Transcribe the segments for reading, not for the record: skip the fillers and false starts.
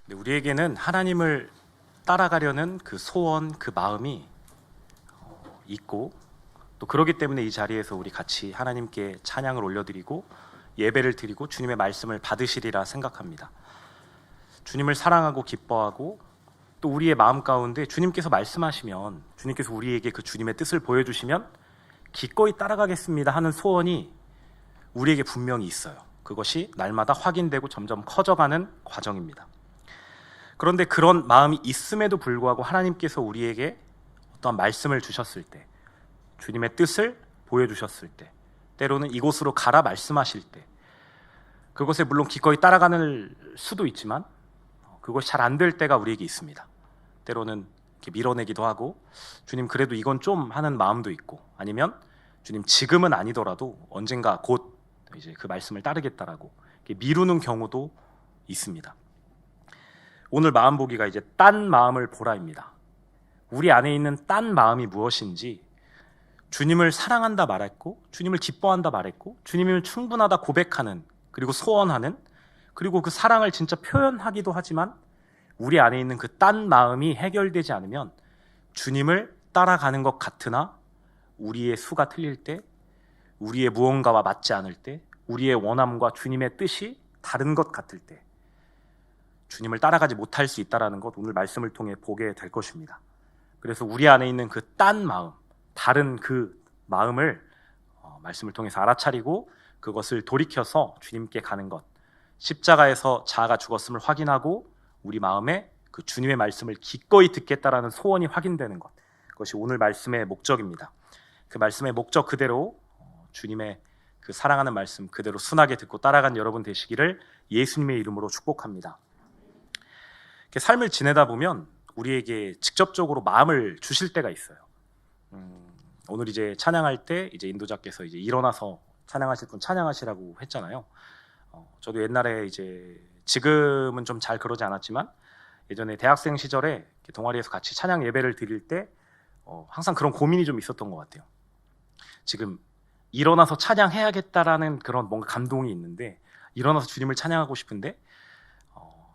근데 우리에게는 하나님을 따라가려는 그 소원, 그 마음이 있고, 또 그러기 때문에 이 자리에서 우리 같이 하나님께 찬양을 올려드리고 예배를 드리고 주님의 말씀을 받으시리라 생각합니다. 주님을 사랑하고 기뻐하고 또 우리의 마음 가운데 주님께서 말씀하시면, 주님께서 우리에게 그 주님의 뜻을 보여주시면 기꺼이 따라가겠습니다 하는 소원이 우리에게 분명히 있어요. 그것이 날마다 확인되고 점점 커져가는 과정입니다. 그런데 그런 마음이 있음에도 불구하고 하나님께서 우리에게 어떠한 말씀을 주셨을 때, 주님의 뜻을 보여주셨을 때, 때로는 이곳으로 가라 말씀하실 때, 그것에 물론 기꺼이 따라가는 수도 있지만 그것이 잘 안 될 때가 우리에게 있습니다. 때로는 이렇게 밀어내기도 하고, 주님 그래도 이건 좀 하는 마음도 있고, 아니면 주님 지금은 아니더라도 언젠가 곧 이제 그 말씀을 따르겠다라고 이렇게 미루는 경우도 있습니다. 오늘 마음 보기가 이제 딴 마음을 보라입니다. 우리 안에 있는 딴 마음이 무엇인지, 주님을 사랑한다 말했고, 주님을 기뻐한다 말했고, 주님을 충분하다 고백하는, 그리고 소원하는, 그리고 그 사랑을 진짜 표현하기도 하지만 우리 안에 있는 그 딴 마음이 해결되지 않으면 주님을 따라가는 것 같으나 우리의 수가 틀릴 때, 우리의 무언가와 맞지 않을 때, 우리의 원함과 주님의 뜻이 다른 것 같을 때 주님을 따라가지 못할 수 있다는 것, 오늘 말씀을 통해 보게 될 것입니다. 그래서 우리 안에 있는 그 딴 마음, 다른 그 마음을 말씀을 통해서 알아차리고 그것을 돌이켜서 주님께 가는 것, 십자가에서 자아가 죽었음을 확인하고 우리 마음에 그 주님의 말씀을 기꺼이 듣겠다라는 소원이 확인되는 것, 그것이 오늘 말씀의 목적입니다. 그 말씀의 목적 그대로 주님의 그 사랑하는 말씀 그대로 순하게 듣고 따라간 여러분 되시기를 예수님의 이름으로 축복합니다. 이렇게 삶을 지내다 보면 우리에게 직접적으로 마음을 주실 때가 있어요. 오늘 이제 찬양할 때 이제 인도자께서 이제 일어나서 찬양하실 분 찬양하시라고 했잖아요. 저도 옛날에 이제, 지금은 좀 잘 그러지 않았지만 예전에 대학생 시절에 동아리에서 같이 찬양 예배를 드릴 때 항상 그런 고민이 좀 있었던 것 같아요. 지금 일어나서 찬양해야겠다라는 그런 뭔가 감동이 있는데, 일어나서 주님을 찬양하고 싶은데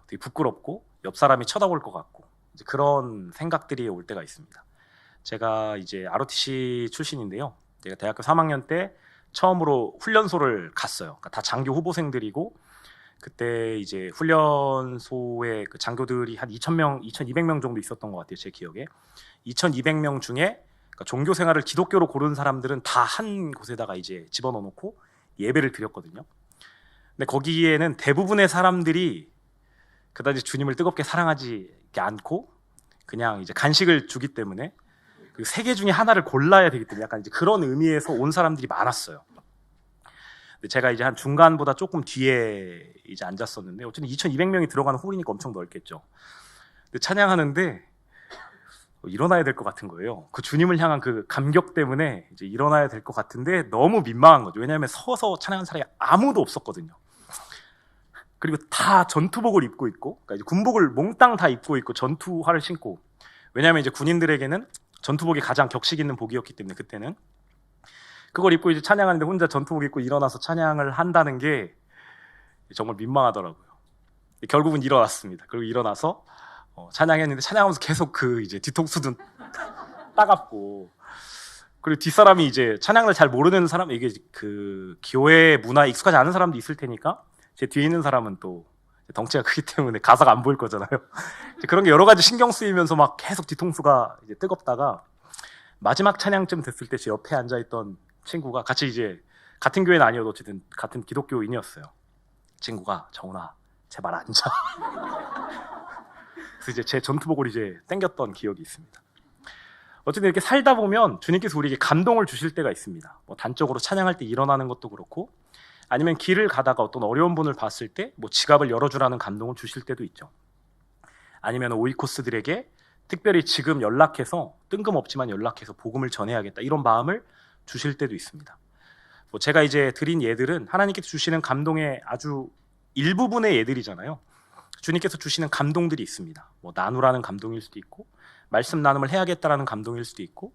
되게 부끄럽고 옆 사람이 쳐다볼 것 같고, 이제 그런 생각들이 올 때가 있습니다. 제가 이제 ROTC 출신인데요. 제가 대학교 3학년 때 처음으로 훈련소를 갔어요. 그러니까 다 장교 후보생들이고, 그때 이제 훈련소에 그 장교들이 한 2,000명, 2,200명 정도 있었던 것 같아요. 제 기억에. 2,200명 중에 그러니까 종교 생활을 기독교로 고른 사람들은 다 한 곳에다가 이제 집어넣어 놓고 예배를 드렸거든요. 근데 거기에는 대부분의 사람들이 그다지 주님을 뜨겁게 사랑하지 않고 그냥 이제 간식을 주기 때문에 그 세 개 중에 하나를 골라야 되기 때문에 약간 이제 그런 의미에서 온 사람들이 많았어요. 근데 제가 이제 한 중간보다 조금 뒤에 이제 앉았었는데, 어쨌든 2,200명이 들어가는 홀이니까 엄청 넓겠죠. 근데 찬양하는데 일어나야 될 것 같은 거예요. 그 주님을 향한 그 감격 때문에 이제 일어나야 될 것 같은데 너무 민망한 거죠. 왜냐하면 서서 찬양하는 사람이 아무도 없었거든요. 그리고 다 전투복을 입고 있고, 그러니까 이제 군복을 몽땅 다 입고 있고 전투화를 신고, 왜냐하면 이제 군인들에게는 전투복이 가장 격식 있는 복이었기 때문에 그때는 그걸 입고 이제 찬양하는데 혼자 전투복 입고 일어나서 찬양을 한다는 게 정말 민망하더라고요. 결국은 일어났습니다. 그리고 일어나서 찬양했는데, 찬양하면서 계속 그 이제 뒤통수도 따갑고, 그리고 뒷사람이 이제 찬양을 잘 모르는 사람, 이게 그 교회 문화에 익숙하지 않은 사람도 있을 테니까 제 뒤에 있는 사람은 또 덩치가 크기 때문에 가사가 안 보일 거잖아요. 그런 게 여러 가지 신경 쓰이면서 막 계속 뒤통수가 이제 뜨겁다가, 마지막 찬양쯤 됐을 때 제 옆에 앉아있던 친구가, 같이 이제 같은 교회는 아니어도 어쨌든 같은 기독교인이었어요. 친구가 정훈아 제발 앉아. 그래서 이제 제 전투복을 이제 당겼던 기억이 있습니다. 어쨌든 이렇게 살다 보면 주님께서 우리에게 감동을 주실 때가 있습니다. 뭐 단적으로 찬양할 때 일어나는 것도 그렇고, 아니면 길을 가다가 어떤 어려운 분을 봤을 때 뭐 지갑을 열어주라는 감동을 주실 때도 있죠. 아니면 오이코스들에게 특별히 지금 연락해서, 뜬금없지만 연락해서 복음을 전해야겠다 이런 마음을 주실 때도 있습니다. 뭐 제가 이제 드린 예들은 하나님께서 주시는 감동의 아주 일부분의 예들이잖아요. 주님께서 주시는 감동들이 있습니다. 뭐 나누라는 감동일 수도 있고, 말씀 나눔을 해야겠다라는 감동일 수도 있고,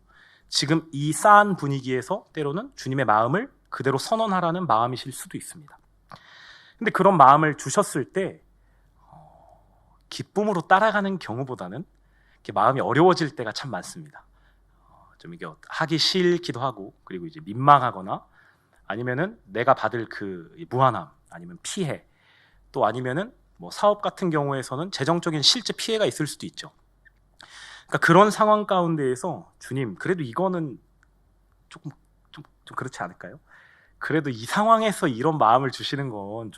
지금 이 싸한 분위기에서 때로는 주님의 마음을 그대로 선언하라는 마음이실 수도 있습니다. 근데 그런 마음을 주셨을 때 기쁨으로 따라가는 경우보다는 이렇게 마음이 어려워질 때가 참 많습니다. 좀 이게 하기 싫기도 하고, 그리고 이제 민망하거나, 아니면은 내가 받을 그 무한함, 아니면 피해, 또 아니면은 뭐 사업 같은 경우에서는 재정적인 실제 피해가 있을 수도 있죠. 그러니까 그런 상황 가운데에서 주님, 그래도 이거는 조금 좀 그렇지 않을까요? 그래도 이 상황에서 이런 마음을 주시는 건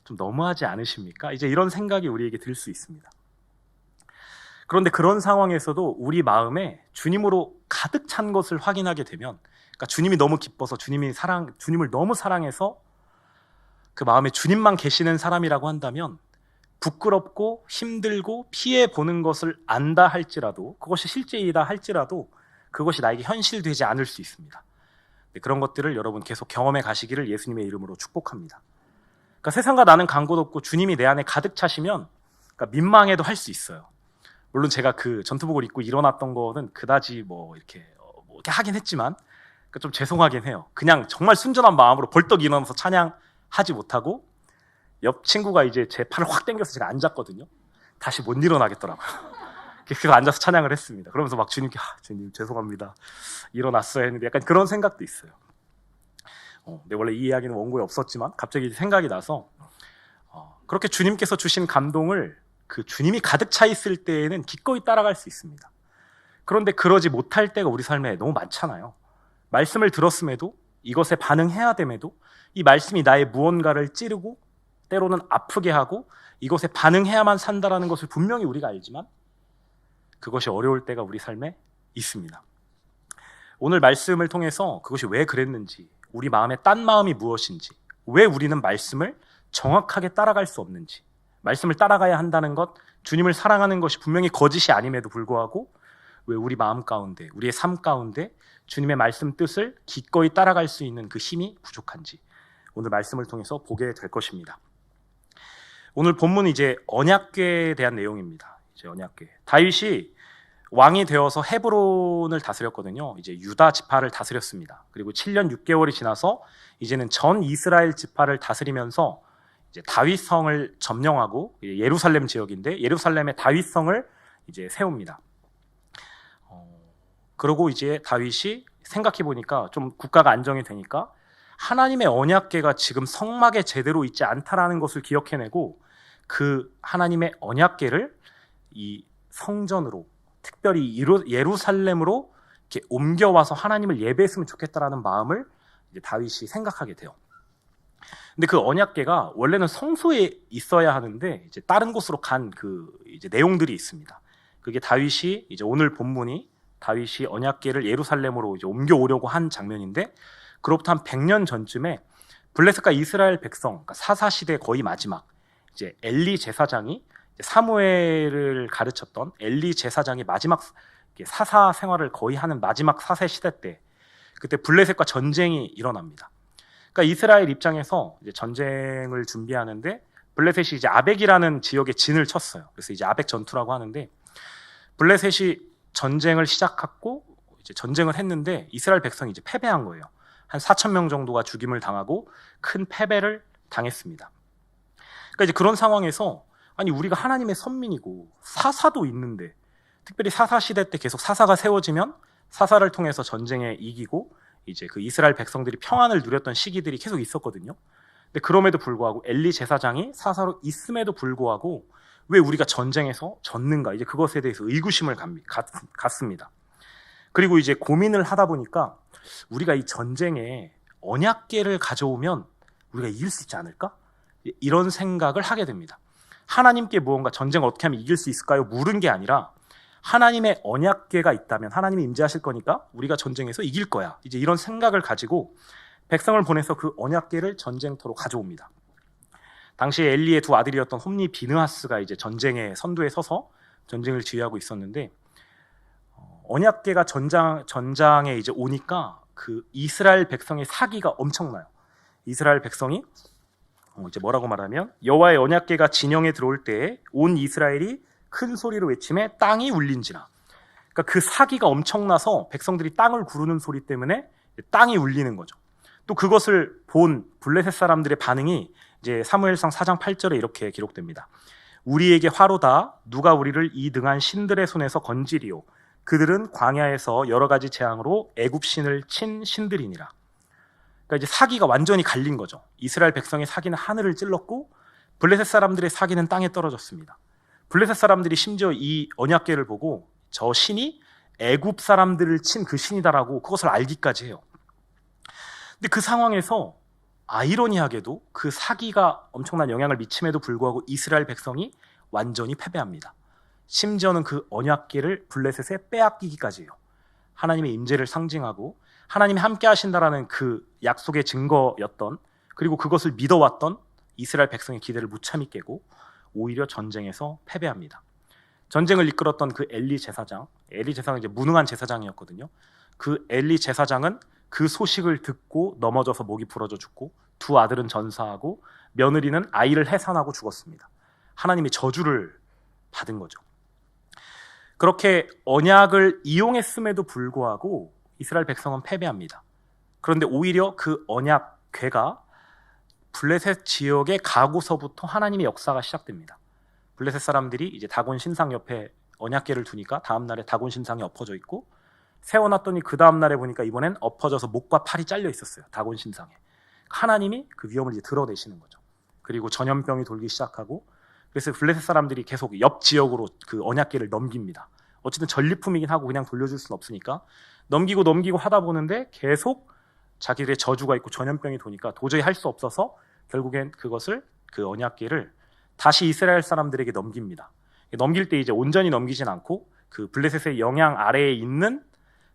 좀 너무하지 않으십니까? 이제 이런 생각이 우리에게 들 수 있습니다. 그런데 그런 상황에서도 우리 마음에 주님으로 가득 찬 것을 확인하게 되면, 그러니까 주님이 너무 기뻐서 주님을 너무 사랑해서 그 마음에 주님만 계시는 사람이라고 한다면, 부끄럽고 힘들고 피해 보는 것을 안다 할지라도, 그것이 실제이다 할지라도 그것이 나에게 현실되지 않을 수 있습니다. 그런 것들을 여러분 계속 경험해 가시기를 예수님의 이름으로 축복합니다. 그러니까 세상과 나는 간 곳 없고 주님이 내 안에 가득 차시면, 그러니까 민망해도 할 수 있어요. 물론 제가 그 전투복을 입고 일어났던 거는 그다지 뭐 이렇게 하긴 했지만, 그러니까 좀 죄송하긴 해요. 그냥 정말 순전한 마음으로 벌떡 일어나서 찬양하지 못하고, 옆 친구가 이제 제 팔을 확 당겨서 제가 앉았거든요. 다시 못 일어나겠더라고요. 그래서 앉아서 찬양을 했습니다. 그러면서 막 주님께 주님 죄송합니다, 일어났어야 했는데, 약간 그런 생각도 있어요. 근데 원래 이 이야기는 원고에 없었지만 갑자기 생각이 나서, 그렇게 주님께서 주신 감동을 그 주님이 가득 차 있을 때에는 기꺼이 따라갈 수 있습니다. 그런데 그러지 못할 때가 우리 삶에 너무 많잖아요. 말씀을 들었음에도, 이것에 반응해야 됨에도 이 말씀이 나의 무언가를 찌르고 때로는 아프게 하고 이것에 반응해야만 산다라는 것을 분명히 우리가 알지만, 그것이 어려울 때가 우리 삶에 있습니다. 오늘 말씀을 통해서 그것이 왜 그랬는지, 우리 마음의 딴 마음이 무엇인지, 왜 우리는 말씀을 정확하게 따라갈 수 없는지, 말씀을 따라가야 한다는 것, 주님을 사랑하는 것이 분명히 거짓이 아님에도 불구하고 왜 우리 마음 가운데, 우리의 삶 가운데 주님의 말씀 뜻을 기꺼이 따라갈 수 있는 그 힘이 부족한지 오늘 말씀을 통해서 보게 될 것입니다. 오늘 본문은 이제 언약궤에 대한 내용입니다. 이제 언약궤. 다윗이 왕이 되어서 헤브론을 다스렸거든요. 이제 유다 지파를 다스렸습니다. 그리고 7년 6개월이 지나서 이제는 전 이스라엘 지파를 다스리면서 이제 다윗성을 점령하고, 예루살렘 지역인데 예루살렘의 다윗성을 이제 세웁니다. 그리고 이제 다윗이 생각해 보니까 좀 국가가 안정이 되니까 하나님의 언약궤가 지금 성막에 제대로 있지 않다라는 것을 기억해내고, 그 하나님의 언약궤를 이 성전으로, 특별히 예루살렘으로 이렇게 옮겨와서 하나님을 예배했으면 좋겠다라는 마음을 이제 다윗이 생각하게 돼요. 근데 그 언약궤가 원래는 성소에 있어야 하는데 이제 다른 곳으로 간 그 이제 내용들이 있습니다. 그게 다윗이 이제 오늘 본문이 다윗이 언약궤를 예루살렘으로 이제 옮겨오려고 한 장면인데, 그로부터 한 100년 전쯤에 블레셋과 이스라엘 백성, 그러니까 사사 시대 거의 마지막, 이제 엘리 제사장이 사무엘을 가르쳤던 엘리 제사장이 마지막 사사 생활을 거의 하는 마지막 사세 시대 때, 그때 블레셋과 전쟁이 일어납니다. 그러니까 이스라엘 입장에서 이제 전쟁을 준비하는데, 블레셋이 이제 아벡이라는 지역에 진을 쳤어요. 그래서 이제 아벡 전투라고 하는데, 블레셋이 전쟁을 시작했고 이제 전쟁을 했는데 이스라엘 백성이 이제 패배한 거예요. 한 4,000명 정도가 죽임을 당하고 큰 패배를 당했습니다. 그러니까 이제 그런 상황에서, 아니 우리가 하나님의 선민이고 사사도 있는데, 특별히 사사 시대 때 계속 사사가 세워지면 사사를 통해서 전쟁에 이기고 이제 그 이스라엘 백성들이 평안을 누렸던 시기들이 계속 있었거든요. 근데 그럼에도 불구하고 엘리 제사장이 사사로 있음에도 불구하고 왜 우리가 전쟁에서 졌는가, 이제 그것에 대해서 의구심을 갖습니다. 그리고 이제 고민을 하다 보니까 우리가 이 전쟁에 언약궤를 가져오면 우리가 이길 수 있지 않을까? 이런 생각을 하게 됩니다. 하나님께 무언가 전쟁을 어떻게 하면 이길 수 있을까요? 물은 게 아니라, 하나님의 언약궤가 있다면 하나님이 임재하실 거니까 우리가 전쟁에서 이길 거야, 이제 이런 생각을 가지고 백성을 보내서 그 언약궤를 전쟁터로 가져옵니다. 당시에 엘리의 두 아들이었던 홈니 비느하스가 이제 전쟁의 선두에 서서 전쟁을 지휘하고 있었는데, 언약궤가 전장에 이제 오니까 그 이스라엘 백성의 사기가 엄청나요. 이스라엘 백성이 이제 뭐라고 말하면, 여호와의 언약궤가 진영에 들어올 때에 온 이스라엘이 큰 소리로 외침에 땅이 울린지라. 그러니까 그 사기가 엄청나서 백성들이 땅을 구르는 소리 때문에 땅이 울리는 거죠. 또 그것을 본 블레셋 사람들의 반응이 이제 사무엘상 4장 8절에 이렇게 기록됩니다. 우리에게 화로다. 누가 우리를 이 등한 신들의 손에서 건지리요. 그들은 광야에서 여러 가지 재앙으로 애굽 신을 친 신들이니라. 그러니까 이제 사기가 완전히 갈린 거죠. 이스라엘 백성의 사기는 하늘을 찔렀고 블레셋 사람들의 사기는 땅에 떨어졌습니다. 블레셋 사람들이 심지어 이 언약궤를 보고 저 신이 애굽 사람들을 친 그 신이다라고 그것을 알기까지 해요. 근데 그 상황에서 아이러니하게도 그 사기가 엄청난 영향을 미침에도 불구하고 이스라엘 백성이 완전히 패배합니다. 심지어는 그 언약궤를 블레셋에 빼앗기기까지 해요. 하나님의 임재를 상징하고 하나님이 함께 하신다라는 그 약속의 증거였던, 그리고 그것을 믿어왔던 이스라엘 백성의 기대를 무참히 깨고 오히려 전쟁에서 패배합니다. 전쟁을 이끌었던 그 엘리 제사장은 이제 무능한 제사장이었거든요. 그 엘리 제사장은 그 소식을 듣고 넘어져서 목이 부러져 죽고, 두 아들은 전사하고 며느리는 아이를 해산하고 죽었습니다. 하나님의 저주를 받은 거죠. 그렇게 언약을 이용했음에도 불구하고 이스라엘 백성은 패배합니다. 그런데 오히려 그 언약궤가 블레셋 지역에 가고서부터 하나님의 역사가 시작됩니다. 블레셋 사람들이 이제 다곤 신상 옆에 언약궤를 두니까 다음 날에 다곤 신상이 엎어져 있고, 세워놨더니 그 다음 날에 보니까 이번엔 엎어져서 목과 팔이 잘려 있었어요. 다곤 신상에. 하나님이 그 위험을 이제 드러내시는 거죠. 그리고 전염병이 돌기 시작하고, 그래서 블레셋 사람들이 계속 옆 지역으로 그 언약궤를 넘깁니다. 어쨌든 전리품이긴 하고 그냥 돌려줄 수는 없으니까 넘기고 하다 보는데 계속 자기들의 저주가 있고 전염병이 도니까 도저히 할 수 없어서 결국엔 그것을, 그 언약궤를 다시 이스라엘 사람들에게 넘깁니다. 넘길 때 이제 온전히 넘기진 않고 그 블레셋의 영향 아래에 있는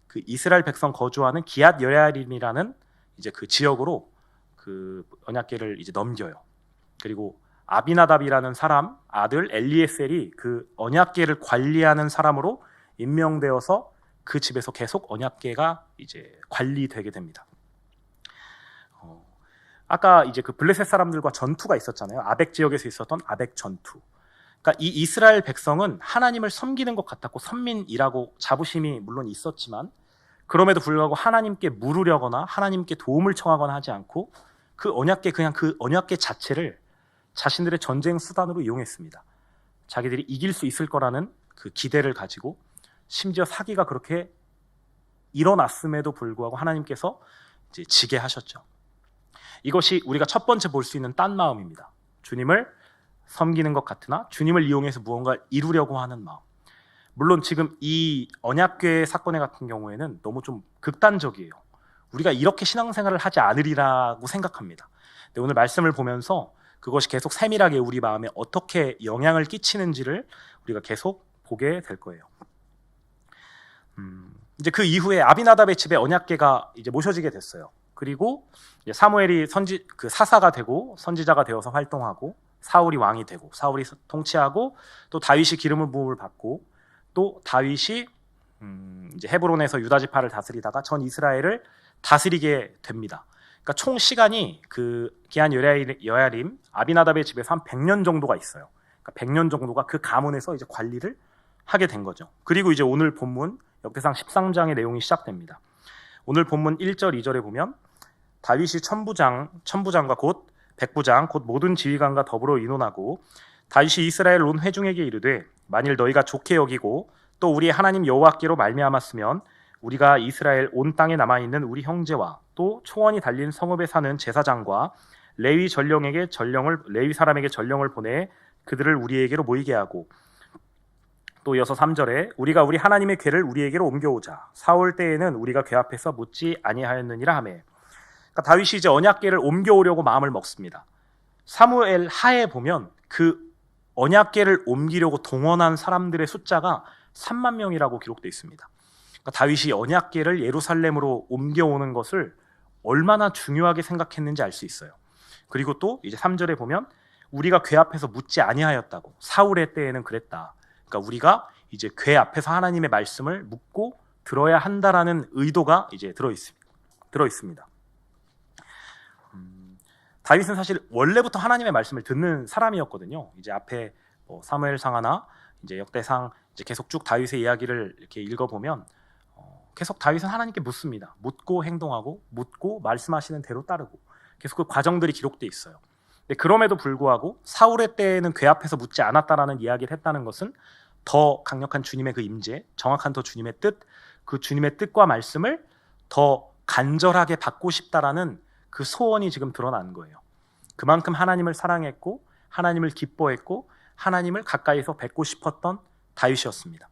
그 이스라엘 백성 거주하는 기앗 여야림이라는 이제 그 지역으로 그 언약궤를 이제 넘겨요. 그리고 아비나답이라는 사람 아들 엘리에셀이 그 언약궤를 관리하는 사람으로 임명되어서 그 집에서 계속 언약궤가 이제 관리되게 됩니다. 아까 이제 그 블레셋 사람들과 전투가 있었잖아요. 아벡 지역에서 있었던 아벡 전투. 그러니까 이 이스라엘 백성은 하나님을 섬기는 것 같았고 선민이라고 자부심이 물론 있었지만, 그럼에도 불구하고 하나님께 물으려거나 하나님께 도움을 청하거나 하지 않고 그 언약궤, 그냥 그 언약궤 자체를 자신들의 전쟁 수단으로 이용했습니다. 자기들이 이길 수 있을 거라는 그 기대를 가지고, 심지어 사기가 그렇게 일어났음에도 불구하고 하나님께서 이제 지게 하셨죠. 이것이 우리가 첫 번째 볼 수 있는 딴 마음입니다. 주님을 섬기는 것 같으나 주님을 이용해서 무언가를 이루려고 하는 마음. 물론 지금 이 언약궤 사건의 같은 경우에는 너무 좀 극단적이에요. 우리가 이렇게 신앙생활을 하지 않으리라고 생각합니다. 근데 오늘 말씀을 보면서 그것이 계속 세밀하게 우리 마음에 어떻게 영향을 끼치는지를 우리가 계속 보게 될 거예요. 이제 그 이후에 아비나답의 집에 언약궤가 이제 모셔지게 됐어요. 그리고 이제 사무엘이 그 사사가 되고 선지자가 되어서 활동하고, 사울이 왕이 되고, 사울이 통치하고, 또 다윗이 기름을 부음을 받고, 또 다윗이 이제 헤브론에서 유다 지파를 다스리다가 전 이스라엘을 다스리게 됩니다. 그러니까 총 시간이 그 기한 여야림 아비나답의 집에서 한 100년 정도가 있어요. 그러니까 100년 정도가 그 가문에서 이제 관리를 하게 된 거죠. 그리고 이제 오늘 본문 역대상 13장의 내용이 시작됩니다. 오늘 본문 1절 2절에 보면 다윗이 천부장과 곧 백부장 곧 모든 지휘관과 더불어 의논하고, 다윗이 이스라엘 온 회중에게 이르되 만일 너희가 좋게 여기고 또 우리 하나님 여호와께로 말미암았으면 우리가 이스라엘 온 땅에 남아있는 우리 형제와 또 초원이 달린 성읍에 사는 제사장과 레위 사람에게 전령을 보내 그들을 우리에게로 모이게 하고, 또 이어서 3절에 우리가 우리 하나님의 궤를 우리에게로 옮겨오자. 사울 때에는 우리가 궤 앞에서 묻지 아니하였느니라 하매. 그러니까 다윗이 이제 언약궤를 옮겨오려고 마음을 먹습니다. 사무엘 하에 보면 그 언약궤를 옮기려고 동원한 사람들의 숫자가 3만 명이라고 기록되어 있습니다. 그러니까 다윗이 언약궤를 예루살렘으로 옮겨오는 것을 얼마나 중요하게 생각했는지 알 수 있어요. 그리고 또 이제 3절에 보면 우리가 궤 앞에서 묻지 아니하였다고. 사울의 때에는 그랬다. 그러니까 우리가 이제 궤 앞에서 하나님의 말씀을 묻고 들어야 한다라는 의도가 이제 들어 있습니다. 다윗은 사실 원래부터 하나님의 말씀을 듣는 사람이었거든요. 이제 앞에 사무엘상하나 이제 역대상 이제 계속 쭉 다윗의 이야기를 이렇게 읽어보면 계속 다윗은 하나님께 묻습니다. 묻고 행동하고, 묻고 말씀하시는 대로 따르고, 계속 그 과정들이 기록돼 있어요. 근데 그럼에도 불구하고 사울의 때에는 궤 앞에서 묻지 않았다라는 이야기를 했다는 것은 더 강력한 주님의 그 임재, 정확한 더 주님의 뜻, 그 주님의 뜻과 말씀을 더 간절하게 받고 싶다라는 그 소원이 지금 드러난 거예요. 그만큼 하나님을 사랑했고 하나님을 기뻐했고 하나님을 가까이서 뵙고 싶었던 다윗이었습니다.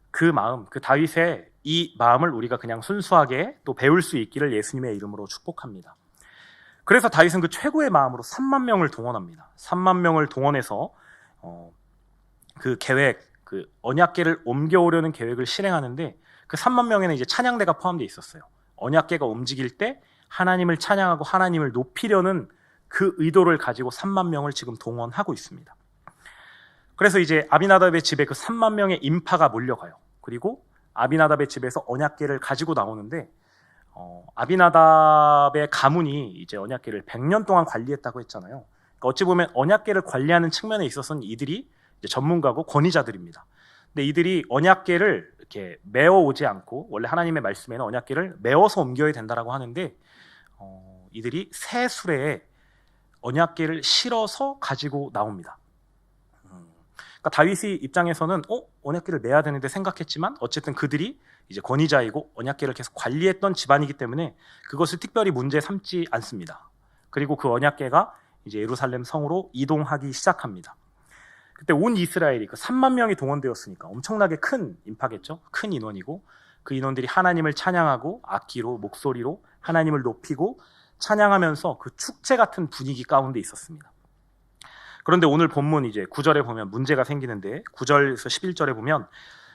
그 마음, 그 다윗의 이 마음을 우리가 그냥 순수하게 또 배울 수 있기를 예수님의 이름으로 축복합니다. 그래서 다윗은 그 최고의 마음으로 3만 명을 동원합니다. 3만 명을 동원해서 그 계획, 그 언약궤를 옮겨오려는 계획을 실행하는데 그 3만 명에는 이제 찬양대가 포함되어 있었어요. 언약궤가 움직일 때 하나님을 찬양하고 하나님을 높이려는 그 의도를 가지고 3만 명을 지금 동원하고 있습니다. 그래서 이제 아비나답의 집에 그 3만 명의 인파가 몰려가요. 그리고 아비나답의 집에서 언약궤를 가지고 나오는데 아비나답의 가문이 이제 언약궤를 100년 동안 관리했다고 했잖아요. 그러니까 어찌 보면 언약궤를 관리하는 측면에 있어서는 이들이 이제 전문가고 권위자들입니다. 근데 이들이 언약궤를 이렇게 메어 오지 않고, 원래 하나님의 말씀에는 언약궤를 메어서 옮겨야 된다라고 하는데 이들이 새 수레에 언약궤를 실어서 가지고 나옵니다. 그러니까 다윗의 입장에서는 언약궤를 메야 되는데 생각했지만 어쨌든 그들이 이제 권위자이고 언약궤를 계속 관리했던 집안이기 때문에 그것을 특별히 문제 삼지 않습니다. 그리고 그 언약궤가 이제 예루살렘 성으로 이동하기 시작합니다. 그때 온 이스라엘이 그 3만 명이 동원되었으니까 엄청나게 큰 인파겠죠. 큰 인원이고 그 인원들이 하나님을 찬양하고 악기로 목소리로 하나님을 높이고 찬양하면서 그 축제 같은 분위기 가운데 있었습니다. 그런데 오늘 본문 이제 9절에 보면 문제가 생기는데 9절에서 11절에 보면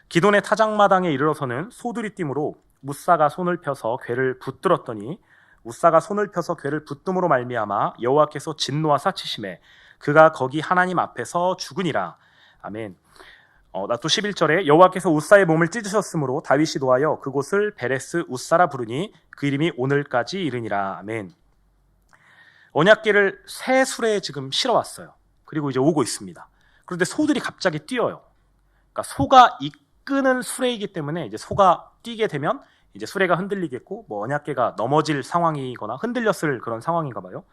기돈의 타작마당에 이르러서는 소들이 띠므로 우사가 손을 펴서 궤를 붙들었더니 우사가 손을 펴서 궤를 붙듦으로 말미암아 여호와께서 진노하사 치심에 그가 거기 하나님 앞에서 죽으니라. 아멘. 또 11절에 여호와께서 우사의 몸을 찢으셨으므로 다윗이 노하여 그곳을 베레스 우사라 부르니 그 이름이 오늘까지 이르니라. 아멘. 언약궤를 새 수레에 지금 실어왔어요. 그리고 이제 오고 있습니다. 그런데 소들이 갑자기 뛰어요. 그러니까 소가 이끄는 수레이기 때문에 이제 소가 뛰게 되면 이제 수레가 흔들리겠고 언약궤가 넘어질 상황이거나 흔들렸을 그런 상황인가 봐요.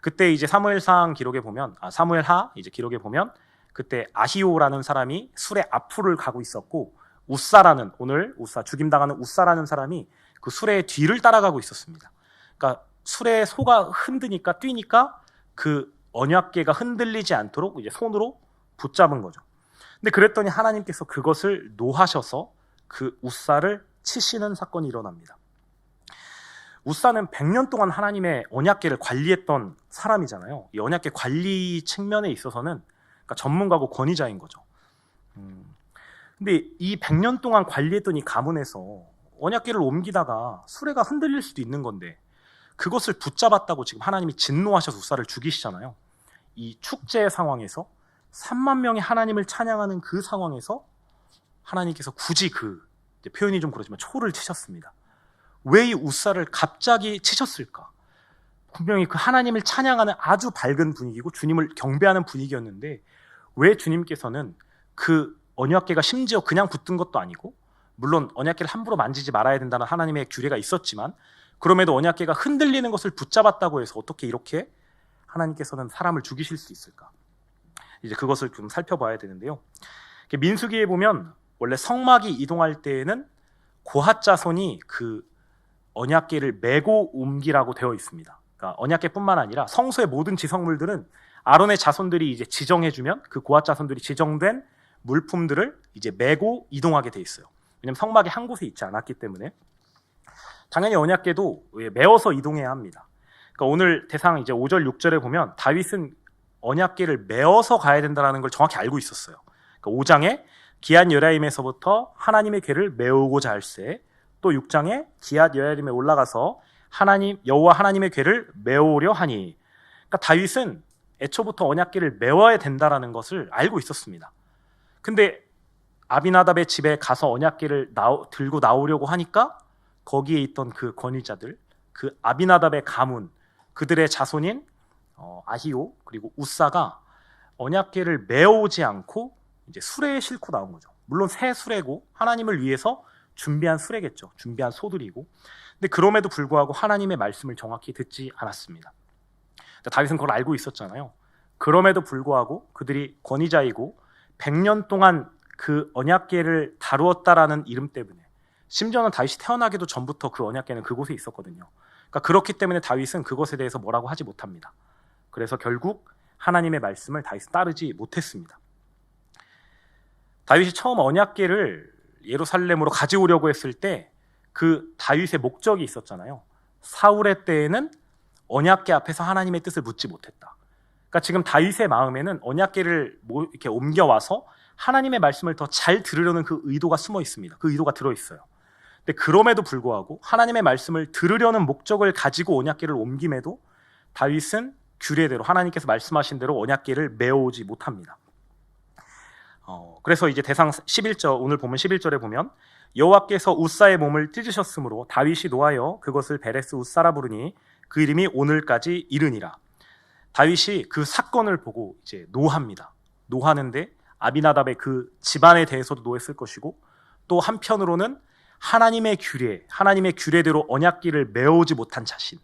그때 이제 사무엘상 기록에 보면 사무엘하 이제 기록에 보면 그때 아히오라는 사람이 수레 앞을 가고 있었고 우사라는 오늘 우사 죽임당하는 우사라는 사람이 그 수레의 뒤를 따라가고 있었습니다. 그러니까 수레에 소가 흔드니까 뛰니까 그 언약궤가 흔들리지 않도록 이제 손으로 붙잡은 거죠. 근데 그랬더니 하나님께서 그것을 노하셔서 그 우사를 치시는 사건이 일어납니다. 우사는 100년 동안 하나님의 언약궤를 관리했던 사람이잖아요. 이 언약궤 관리 측면에 있어서는 그러니까 전문가고 권위자인 거죠. 근데 이 100년 동안 관리했던 이 가문에서 언약궤를 옮기다가 수레가 흔들릴 수도 있는 건데 그것을 붙잡았다고 지금 하나님이 진노하셔서 우사를 죽이시잖아요. 이 축제 상황에서 3만 명이 하나님을 찬양하는 그 상황에서 하나님께서 굳이 표현이 좀 그렇지만 초를 치셨습니다. 왜 이 우사를 갑자기 치셨을까? 분명히 그 하나님을 찬양하는 아주 밝은 분위기고 주님을 경배하는 분위기였는데 왜 주님께서는 그 언약궤가 심지어 그냥 붙은 것도 아니고, 물론 언약궤를 함부로 만지지 말아야 된다는 하나님의 규례가 있었지만 그럼에도 언약궤가 흔들리는 것을 붙잡았다고 해서 어떻게 이렇게 하나님께서는 사람을 죽이실 수 있을까? 이제 그것을 좀 살펴봐야 되는데요. 민수기에 보면 원래 성막이 이동할 때에는 고핫 자손이 그 언약궤를 메고 옮기라고 되어 있습니다. 그러니까 언약궤뿐만 아니라 성소의 모든 지성물들은 아론의 자손들이 이제 지정해주면 그 고핫 자손들이 지정된 물품들을 이제 메고 이동하게 돼 있어요. 왜냐하면 성막이 한 곳에 있지 않았기 때문에. 당연히 언약궤도 메어서 이동해야 합니다. 그러니까 오늘 대상 이제 5절 6절에 보면 다윗은 언약궤를 메어서 가야 된다는 걸 정확히 알고 있었어요. 그러니까 5장에 기앗 여리임에서부터 하나님의 궤를 메우고자 할세, 또 6장에 기앗 여리임에 올라가서 여호와 하나님의 궤를 메우려 하니. 그러니까 다윗은 애초부터 언약궤를 메워야 된다라는 것을 알고 있었습니다. 근데 아비나답의 집에 가서 언약궤를 들고 나오려고 하니까 거기에 있던 그 권위자들, 그 아비나답의 가문, 그들의 자손인 아히오 그리고 우사가 언약궤를 메어오지 않고 이제 수레에 싣고 나온 거죠. 물론 새 수레고 하나님을 위해서 준비한 수레겠죠. 준비한 소들이고. 근데 그럼에도 불구하고 하나님의 말씀을 정확히 듣지 않았습니다. 다윗은 그걸 알고 있었잖아요. 그럼에도 불구하고 그들이 권위자이고 100년 동안 그 언약궤를 다루었다라는 이름 때문에, 심지어는 다윗이 태어나기도 전부터 그 언약궤는 그곳에 있었거든요. 그러니까 그렇기 때문에 다윗은 그것에 대해서 뭐라고 하지 못합니다. 그래서 결국 하나님의 말씀을 다윗은 따르지 못했습니다. 다윗이 처음 언약궤를 예루살렘으로 가져오려고 했을 때 그 다윗의 목적이 있었잖아요. 사울의 때에는 언약궤 앞에서 하나님의 뜻을 묻지 못했다. 그러니까 지금 다윗의 마음에는 언약궤를 이렇게 옮겨와서 하나님의 말씀을 더 잘 들으려는 그 의도가 숨어 있습니다. 그 의도가 들어 있어요. 근데 그럼에도 불구하고 하나님의 말씀을 들으려는 목적을 가지고 언약궤를 옮김에도 다윗은 규례대로, 하나님께서 말씀하신 대로 언약궤를 메어오지 못합니다. 그래서 이제 대상 11절, 오늘 보면 11절에 보면 여호와께서 우사의 몸을 찢으셨으므로 다윗이 노하여 그것을 베레스 우사라 부르니 그 이름이 오늘까지 이르니라. 다윗이 그 사건을 보고 이제 노합니다. 노하는데 아비나답의 그 집안에 대해서도 노했을 것이고, 또 한편으로는 하나님의 규례대로 언약궤를 메어오지 못한 자신,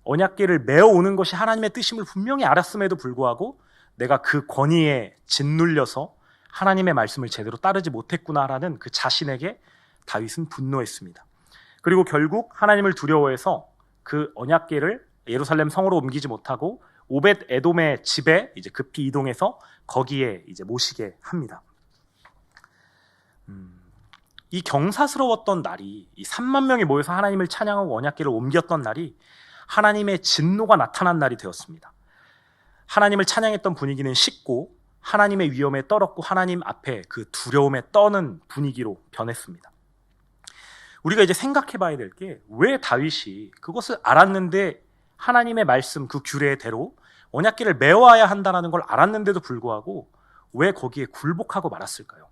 언약궤를 메어오는 것이 하나님의 뜻임을 분명히 알았음에도 불구하고 내가 그 권위에 짓눌려서 하나님의 말씀을 제대로 따르지 못했구나라는 그 자신에게 다윗은 분노했습니다. 그리고 결국 하나님을 두려워해서 그 언약궤를 예루살렘 성으로 옮기지 못하고 오벳 에돔의 집에 이제 급히 이동해서 거기에 이제 모시게 합니다. 이 경사스러웠던 날이, 이 3만 명이 모여서 하나님을 찬양하고 언약궤를 옮겼던 날이 하나님의 진노가 나타난 날이 되었습니다. 하나님을 찬양했던 분위기는 식고 하나님의 위엄에 떨었고 하나님 앞에 그 두려움에 떠는 분위기로 변했습니다. 우리가 이제 생각해 봐야 될 게, 왜 다윗이 그것을 알았는데 하나님의 말씀 그 규례대로 언약궤를 메워야 한다는 걸 알았는데도 불구하고 왜 거기에 굴복하고 말았을까요?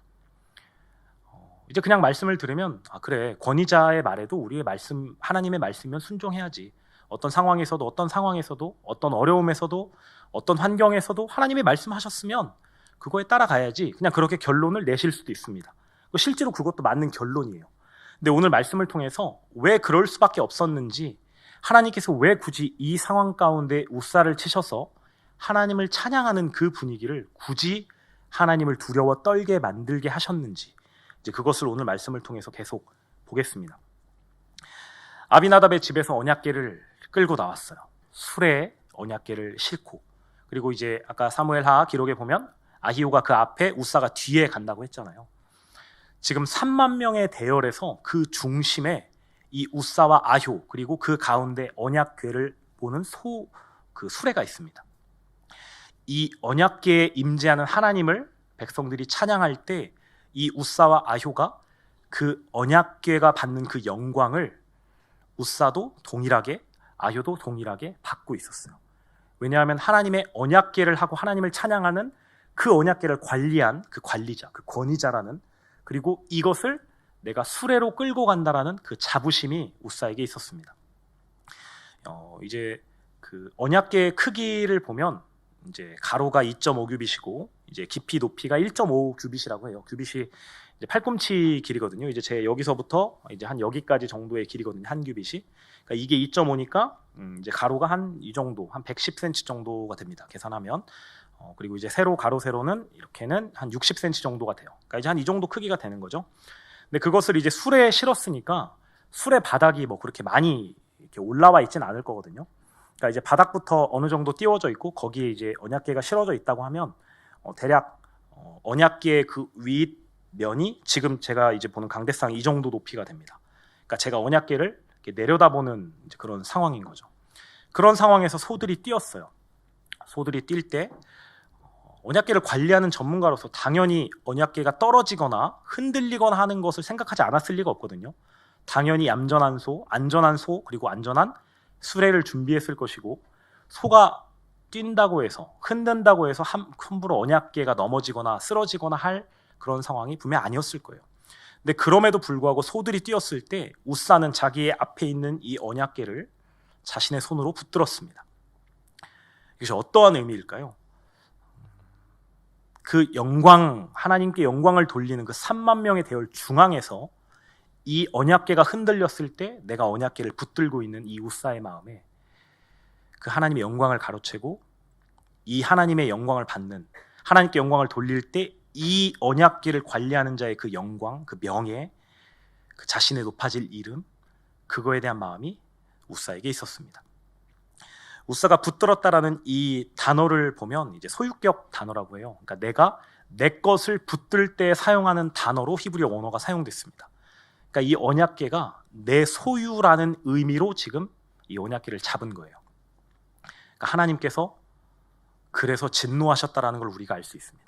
이제 그냥 말씀을 들으면 그래, 권위자의 말에도 우리의 말씀, 하나님의 말씀이면 순종해야지. 어떤 상황에서도 어떤 어려움에서도 어떤 환경에서도 하나님의 말씀하셨으면 그거에 따라가야지, 그냥 그렇게 결론을 내실 수도 있습니다. 실제로 그것도 맞는 결론이에요. 근데 오늘 말씀을 통해서 왜 그럴 수밖에 없었는지, 하나님께서 왜 굳이 이 상황 가운데 우사를 치셔서 하나님을 찬양하는 그 분위기를 굳이 하나님을 두려워 떨게 만들게 하셨는지, 이제 그것을 오늘 말씀을 통해서 계속 보겠습니다. 아비나답의 집에서 언약궤를 끌고 나왔어요. 수레에 언약궤를 싣고, 그리고 이제 아까 사무엘하 기록에 보면 아히오가 그 앞에, 우사가 뒤에 간다고 했잖아요. 지금 3만 명의 대열에서 그 중심에 이 우사와 아효, 그리고 그 가운데 언약궤를 보는 그 수레가 있습니다. 이 언약궤에 임재하는 하나님을 백성들이 찬양할 때 이 우사와 아효가 그 언약궤가 받는 그 영광을 우사도 동일하게, 아효도 동일하게 받고 있었어요. 왜냐하면 하나님의 언약궤를 하고 하나님을 찬양하는 그 언약궤를 관리한 그 관리자, 그 권위자라는, 그리고 이것을 내가 수레로 끌고 간다라는 그 자부심이 우사에게 있었습니다. 이제 그 언약궤의 크기를 보면 이제 가로가 2.5규빗이고 이제 깊이 높이가 1.5규빗이라고 해요. 규빗이 이제 팔꿈치 길이거든요. 이제 제 여기서부터 이제 한 여기까지 정도의 길이거든요. 한 규빗이. 그러니까 이게 2.5니까 이제 가로가 한 이 정도, 한 110cm 정도가 됩니다. 계산하면. 그리고 이제 세로, 가로 세로는 이렇게는 한 60cm 정도가 돼요. 그러니까 이제 한 이 정도 크기가 되는 거죠. 근데 그것을 이제 수레에 실었으니까 수레 바닥이 뭐 그렇게 많이 이렇게 올라와 있진 않을 거거든요. 그러니까 이제 바닥부터 어느 정도 띄워져 있고 거기에 이제 언약궤가 실어져 있다고 하면 대략 언약궤의 그 윗면이 지금 제가 이제 보는 강대상 이 정도 높이가 됩니다. 그러니까 제가 언약궤를 이렇게 내려다보는 이제 그런 상황인 거죠. 그런 상황에서 소들이 뛰었어요. 소들이 뛸 때 언약궤를 관리하는 전문가로서 당연히 언약궤가 떨어지거나 흔들리거나 하는 것을 생각하지 않았을 리가 없거든요. 당연히 얌전한 소, 안전한 소, 그리고 안전한 수레를 준비했을 것이고, 소가 뛴다고 해서, 흔든다고 해서 함부로 언약궤가 넘어지거나 쓰러지거나 할 그런 상황이 분명 아니었을 거예요. 근데 그럼에도 불구하고 소들이 뛰었을 때 우사는 자기의 앞에 있는 이 언약궤를 자신의 손으로 붙들었습니다. 이것이 어떠한 의미일까요? 그 영광, 하나님께 영광을 돌리는 그 3만 명의 대열 중앙에서 이 언약궤가 흔들렸을 때 내가 언약궤를 붙들고 있는 이 우사의 마음에 그 하나님의 영광을 가로채고 이 하나님의 영광을 받는, 하나님께 영광을 돌릴 때 이 언약궤를 관리하는 자의 그 영광, 그 명예, 그 자신의 높아질 이름, 그거에 대한 마음이 우사에게 있었습니다. 우사가 붙들었다라는 이 단어를 보면 이제 소유격 단어라고 해요. 그러니까 내가 내 것을 붙들 때 사용하는 단어로 히브리어 원어가 사용됐습니다. 그러니까 이 언약궤가 내 소유라는 의미로 지금 이 언약궤를 잡은 거예요. 그러니까 하나님께서 그래서 진노하셨다라는 걸 우리가 알 수 있습니다.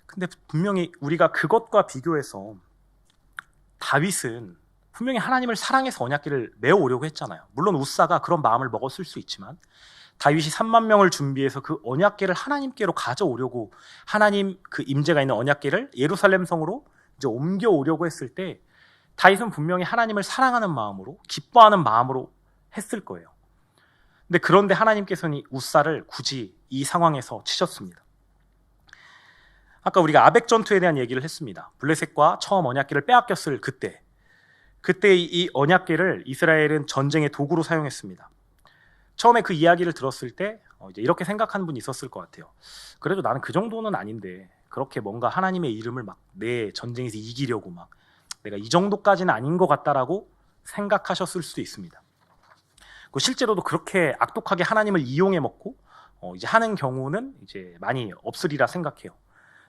근데 분명히 우리가 그것과 비교해서 다윗은 분명히 하나님을 사랑해서 언약궤를 메어오려고 했잖아요. 물론 우사가 그런 마음을 먹었을 수 있지만 다윗이 3만 명을 준비해서 그 언약궤를 하나님께로 가져오려고, 하나님 그 임재가 있는 언약궤를 예루살렘 성으로 이제 옮겨오려고 했을 때 다윗은 분명히 하나님을 사랑하는 마음으로, 기뻐하는 마음으로 했을 거예요. 근데 그런데 하나님께서는 우사를 굳이 이 상황에서 치셨습니다. 아까 우리가 아벡 전투에 대한 얘기를 했습니다. 블레셋과 처음 언약궤를 빼앗겼을 그때 이 언약궤를 이스라엘은 전쟁의 도구로 사용했습니다. 처음에 그 이야기를 들었을 때 이제 이렇게 생각하는 분이 있었을 것 같아요. 그래도 나는 그 정도는 아닌데 그렇게 뭔가 하나님의 이름을 막 내 전쟁에서 이기려고 막 내가 이 정도까지는 아닌 것 같다라고 생각하셨을 수도 있습니다. 실제로도 그렇게 악독하게 하나님을 이용해 먹고 이제 하는 경우는 이제 많이 없으리라 생각해요.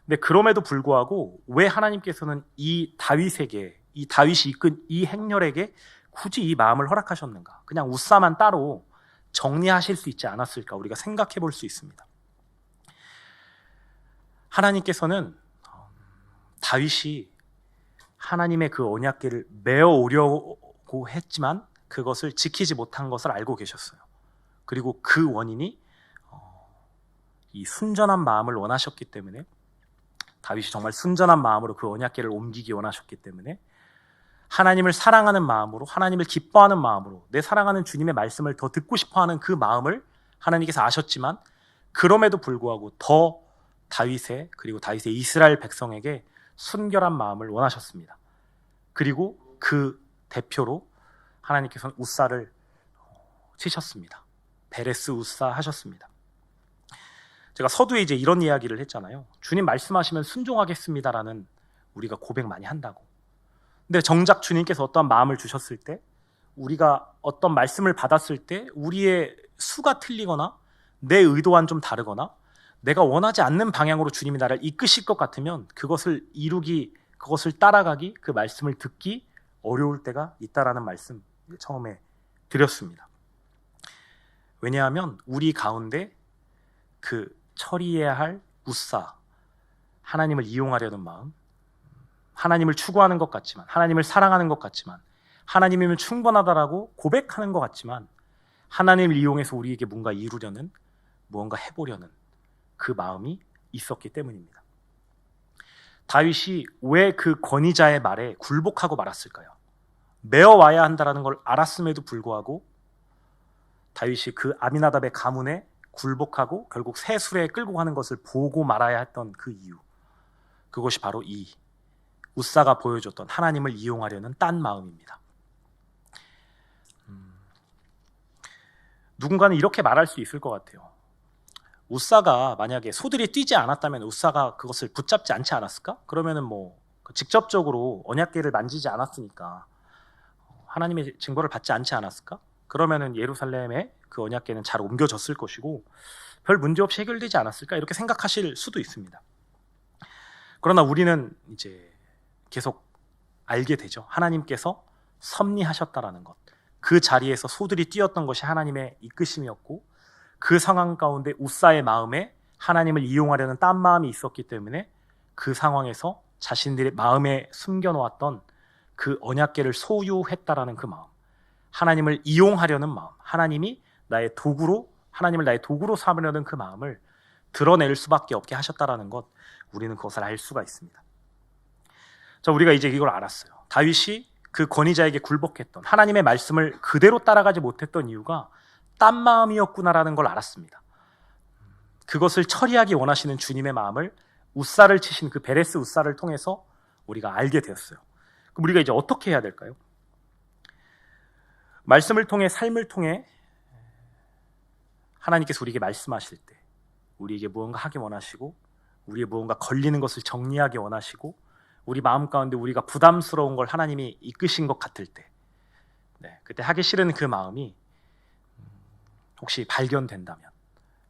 근데 그럼에도 불구하고 왜 하나님께서는 이 다윗에게, 이 다윗이 이끈 이 행렬에게 굳이 이 마음을 허락하셨는가? 그냥 우사만 따로 정리하실 수 있지 않았을까? 우리가 생각해 볼 수 있습니다. 하나님께서는 다윗이 하나님의 그 언약궤를 메어오려고 했지만 그것을 지키지 못한 것을 알고 계셨어요. 그리고 그 원인이 이 순전한 마음을 원하셨기 때문에, 다윗이 정말 순전한 마음으로 그 언약궤를 옮기기 원하셨기 때문에 하나님을 사랑하는 마음으로, 하나님을 기뻐하는 마음으로, 내 사랑하는 주님의 말씀을 더 듣고 싶어하는 그 마음을 하나님께서 아셨지만 그럼에도 불구하고 더 다윗의, 그리고 다윗의 이스라엘 백성에게 순결한 마음을 원하셨습니다. 그리고 그 대표로 하나님께서는 우사를 치셨습니다. 베레스 우사 하셨습니다. 제가 서두에 이제 이런 이야기를 했잖아요. 주님 말씀하시면 순종하겠습니다라는 우리가 고백 많이 한다고. 근데 정작 주님께서 어떠한 마음을 주셨을 때, 우리가 어떤 말씀을 받았을 때 우리의 수가 틀리거나 내 의도와는 좀 다르거나 내가 원하지 않는 방향으로 주님이 나를 이끄실 것 같으면 그것을 이루기, 그것을 따라가기, 그 말씀을 듣기 어려울 때가 있다라는 말씀 처음에 드렸습니다. 왜냐하면 우리 가운데 그 처리해야 할 우사, 하나님을 이용하려는 마음, 하나님을 추구하는 것 같지만, 하나님을 사랑하는 것 같지만, 하나님이면 충분하다라고 고백하는 것 같지만 하나님을 이용해서 우리에게 뭔가 이루려는, 무언가 해보려는 그 마음이 있었기 때문입니다. 다윗이 왜 그 권위자의 말에 굴복하고 말았을까요? 메어와야 한다는 걸 알았음에도 불구하고 다윗이 그 아미나답의 가문에 굴복하고 결국 세술에 끌고 가는 것을 보고 말아야 했던 그 이유, 그것이 바로 이 우사가 보여줬던 하나님을 이용하려는 딴 마음입니다. 누군가는 이렇게 말할 수 있을 것 같아요. 우사가 만약에 소들이 뛰지 않았다면 우사가 그것을 붙잡지 않지 않았을까? 그러면은 뭐 직접적으로 언약궤를 만지지 않았으니까 하나님의 증거를 받지 않지 않았을까? 그러면은 예루살렘에 그 언약궤는 잘 옮겨졌을 것이고 별 문제 없이 해결되지 않았을까? 이렇게 생각하실 수도 있습니다. 그러나 우리는 이제 계속 알게 되죠. 하나님께서 섭리하셨다라는 것. 그 자리에서 소들이 뛰었던 것이 하나님의 이끄심이었고 그 상황 가운데 우사의 마음에 하나님을 이용하려는 딴 마음이 있었기 때문에 그 상황에서 자신들의 마음에 숨겨놓았던 그 언약궤를 소유했다라는 그 마음, 하나님을 이용하려는 마음, 하나님을 나의 도구로 삼으려는 그 마음을 드러낼 수밖에 없게 하셨다라는 것, 우리는 그것을 알 수가 있습니다. 자, 우리가 이제 이걸 알았어요. 다윗이 그 권위자에게 굴복했던, 하나님의 말씀을 그대로 따라가지 못했던 이유가 딴 마음이었구나라는 걸 알았습니다. 그것을 처리하기 원하시는 주님의 마음을 우사를 치신 그 베레스 우사를 통해서 우리가 알게 되었어요. 그럼 우리가 이제 어떻게 해야 될까요? 말씀을 통해, 삶을 통해 하나님께서 우리에게 말씀하실 때, 우리에게 무언가 하기 원하시고, 우리의 무언가 걸리는 것을 정리하기 원하시고, 우리 마음 가운데 우리가 부담스러운 걸 하나님이 이끄신 것 같을 때, 그때 하기 싫은 그 마음이 혹시 발견된다면,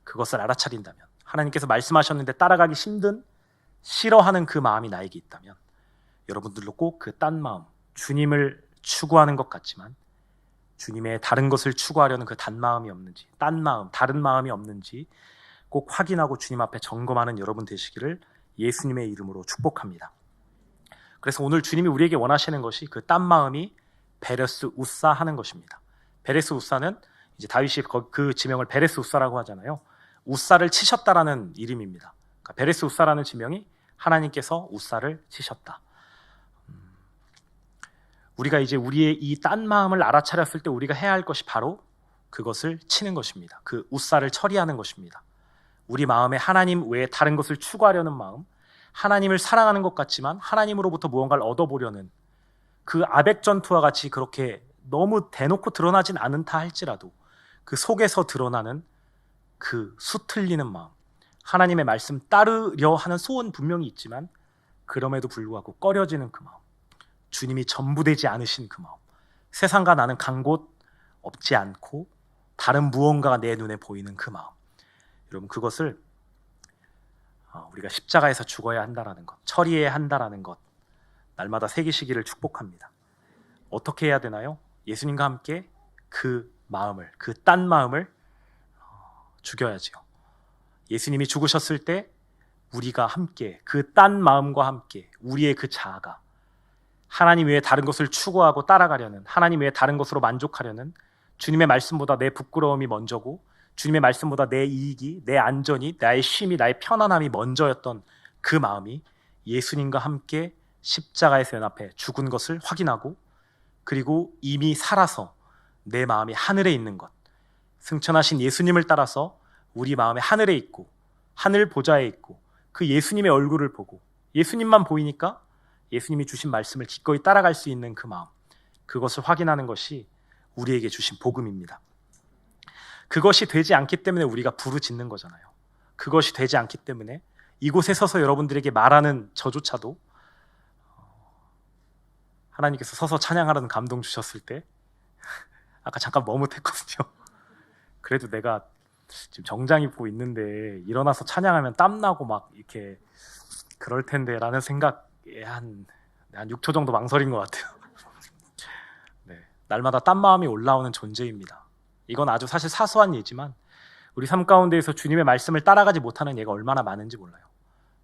그것을 알아차린다면, 하나님께서 말씀하셨는데 따라가기 힘든, 싫어하는 그 마음이 나에게 있다면, 여러분들도 꼭 그 딴 마음, 주님을 추구하는 것 같지만 주님의 다른 것을 추구하려는 그 단 마음이 없는지, 딴 마음, 다른 마음이 없는지 꼭 확인하고 주님 앞에 점검하는 여러분 되시기를 예수님의 이름으로 축복합니다. 그래서 오늘 주님이 우리에게 원하시는 것이 그 딴 마음이 베레스 우사 하는 것입니다. 베레스 우사는 이제 다윗이 그 지명을 베레스 우사라고 하잖아요. 우사를 치셨다라는 이름입니다. 그러니까 베레스 우사라는 지명이 하나님께서 우사를 치셨다. 우리가 이제 우리의 이 딴 마음을 알아차렸을 때 우리가 해야 할 것이 바로 그것을 치는 것입니다. 그 우사를 처리하는 것입니다. 우리 마음에 하나님 외에 다른 것을 추구하려는 마음, 하나님을 사랑하는 것 같지만 하나님으로부터 무언가를 얻어보려는 그 아벡 전투와 같이 그렇게 너무 대놓고 드러나진 않은다 할지라도 그 속에서 드러나는 그 수틀리는 마음, 하나님의 말씀 따르려 하는 소원 분명히 있지만 그럼에도 불구하고 꺼려지는 그 마음, 주님이 전부되지 않으신 그 마음, 세상과 나는 간 곳 없지 않고 다른 무언가가 내 눈에 보이는 그 마음, 여러분 그것을 우리가 십자가에서 죽어야 한다라는 것, 처리해야 한다라는 것 날마다 새기시기를 축복합니다. 어떻게 해야 되나요? 예수님과 함께 그 마음을, 그 딴 마음을 죽여야지요. 예수님이 죽으셨을 때 우리가 함께 그 딴 마음과 함께 우리의 그 자아가 하나님 외에 다른 것을 추구하고 따라가려는, 하나님 외에 다른 것으로 만족하려는, 주님의 말씀보다 내 부끄러움이 먼저고 주님의 말씀보다 내 이익이, 내 안전이, 나의 쉼이, 나의 편안함이 먼저였던 그 마음이 예수님과 함께 십자가에서 연합해 죽은 것을 확인하고, 그리고 이미 살아서 내 마음이 하늘에 있는 것, 승천하신 예수님을 따라서 우리 마음에 하늘에 있고 하늘 보좌에 있고 그 예수님의 얼굴을 보고 예수님만 보이니까 예수님이 주신 말씀을 기꺼이 따라갈 수 있는 그 마음, 그것을 확인하는 것이 우리에게 주신 복음입니다. 그것이 되지 않기 때문에 우리가 부르짖는 거잖아요. 그것이 되지 않기 때문에 이곳에 서서 여러분들에게 말하는 저조차도 하나님께서 서서 찬양하라는 감동 주셨을 때 아까 잠깐 머뭇했거든요. 그래도 내가 지금 정장 입고 있는데 일어나서 찬양하면 땀나고 막 이렇게 그럴 텐데 라는 생각에 한 6초 정도 망설인 것 같아요. 네, 날마다 땀 마음이 올라오는 존재입니다. 이건 아주 사실 사소한 예지만 우리 삶 가운데에서 주님의 말씀을 따라가지 못하는 예가 얼마나 많은지 몰라요.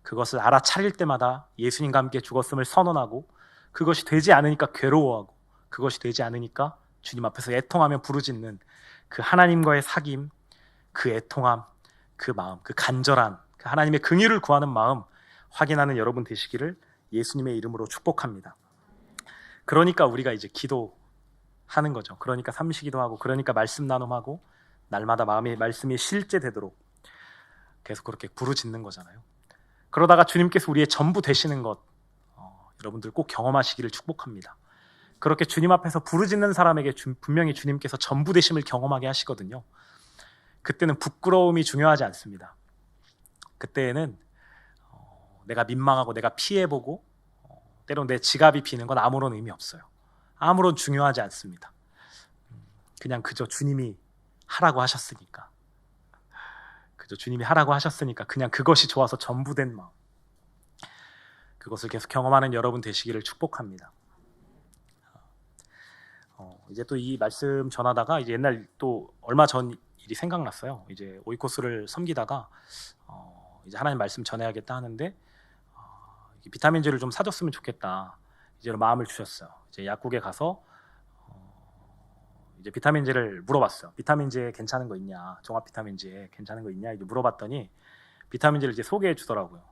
그것을 알아차릴 때마다 예수님과 함께 죽었음을 선언하고, 그것이 되지 않으니까 괴로워하고, 그것이 되지 않으니까 주님 앞에서 애통하며 부르짖는 그 하나님과의 사귐, 그 애통함, 그 마음, 그 간절한 그 하나님의 긍휼을 구하는 마음 확인하는 여러분 되시기를 예수님의 이름으로 축복합니다. 그러니까 우리가 이제 기도하는 거죠. 그러니까 삼시기도 하고, 그러니까 말씀 나눔하고, 날마다 마음의 말씀이 실제되도록 계속 그렇게 부르짖는 거잖아요. 그러다가 주님께서 우리의 전부 되시는 것 여러분들 꼭 경험하시기를 축복합니다. 그렇게 주님 앞에서 부르짖는 사람에게 분명히 주님께서 전부 되심을 경험하게 하시거든요. 그때는 부끄러움이 중요하지 않습니다. 그때에는 내가 민망하고 내가 피해보고 때론 내 지갑이 비는 건 아무런 의미 없어요. 아무런 중요하지 않습니다. 그냥 그저 주님이 하라고 하셨으니까, 그저 주님이 하라고 하셨으니까 그냥 그것이 좋아서 전부된 마음, 그것을 계속 경험하는 여러분 되시기를 축복합니다. 이제 또 이 말씀 전하다가 이제 옛날 또 얼마 전 일이 생각났어요. 이제 오이코스를 섬기다가 이제 하나님 말씀 전해야겠다 하는데 비타민제를 좀 사줬으면 좋겠다 이제 마음을 주셨어요. 이제 약국에 가서 이제 비타민제를 물어봤어요. 비타민제 괜찮은 거 있냐, 종합 비타민제 괜찮은 거 있냐 이제 물어봤더니 비타민제를 이제 소개해 주더라고요.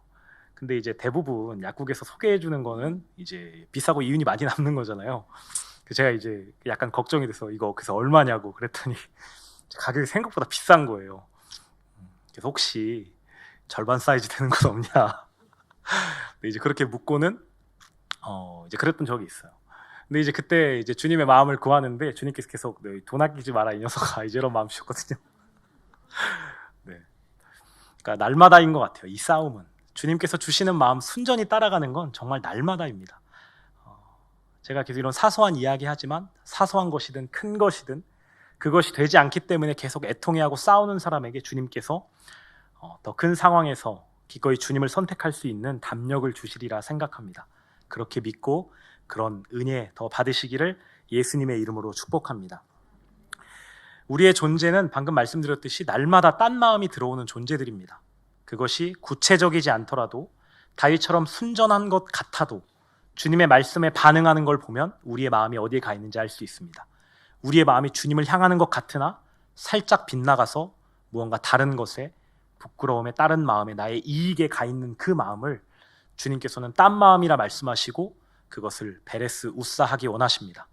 근데 이제 대부분 약국에서 소개해 주는 거는 이제 비싸고 이윤이 많이 남는 거잖아요. 제가 이제 약간 걱정이 돼서 이거 그래서 얼마냐고 그랬더니 가격이 생각보다 비싼 거예요. 그래서 혹시 절반 사이즈 되는 건 없냐? 근데 이제 그렇게 묻고는 이제 그랬던 적이 있어요. 근데 이제 그때 이제 주님의 마음을 구하는데 주님께서 계속 돈 아끼지 마라 이 녀석아 이제 이런 마음 주셨거든요. 네. 그러니까 날마다인 것 같아요. 이 싸움은 주님께서 주시는 마음 순전히 따라가는 건 정말 날마다입니다. 제가 계속 이런 사소한 이야기하지만 사소한 것이든 큰 것이든 그것이 되지 않기 때문에 계속 애통해하고 싸우는 사람에게 주님께서 더 큰 상황에서 기꺼이 주님을 선택할 수 있는 담력을 주시리라 생각합니다. 그렇게 믿고 그런 은혜 더 받으시기를 예수님의 이름으로 축복합니다. 우리의 존재는 방금 말씀드렸듯이 날마다 딴 마음이 들어오는 존재들입니다. 그것이 구체적이지 않더라도 다윗처럼 순전한 것 같아도 주님의 말씀에 반응하는 걸 보면 우리의 마음이 어디에 가 있는지 알 수 있습니다. 우리의 마음이 주님을 향하는 것 같으나 살짝 빗나가서 무언가 다른 것에 부끄러움에 다른 마음에 나의 이익에 가 있는 그 마음을 주님께서는 딴 마음이라 말씀하시고 그것을 베레스 우사하기 원하십니다.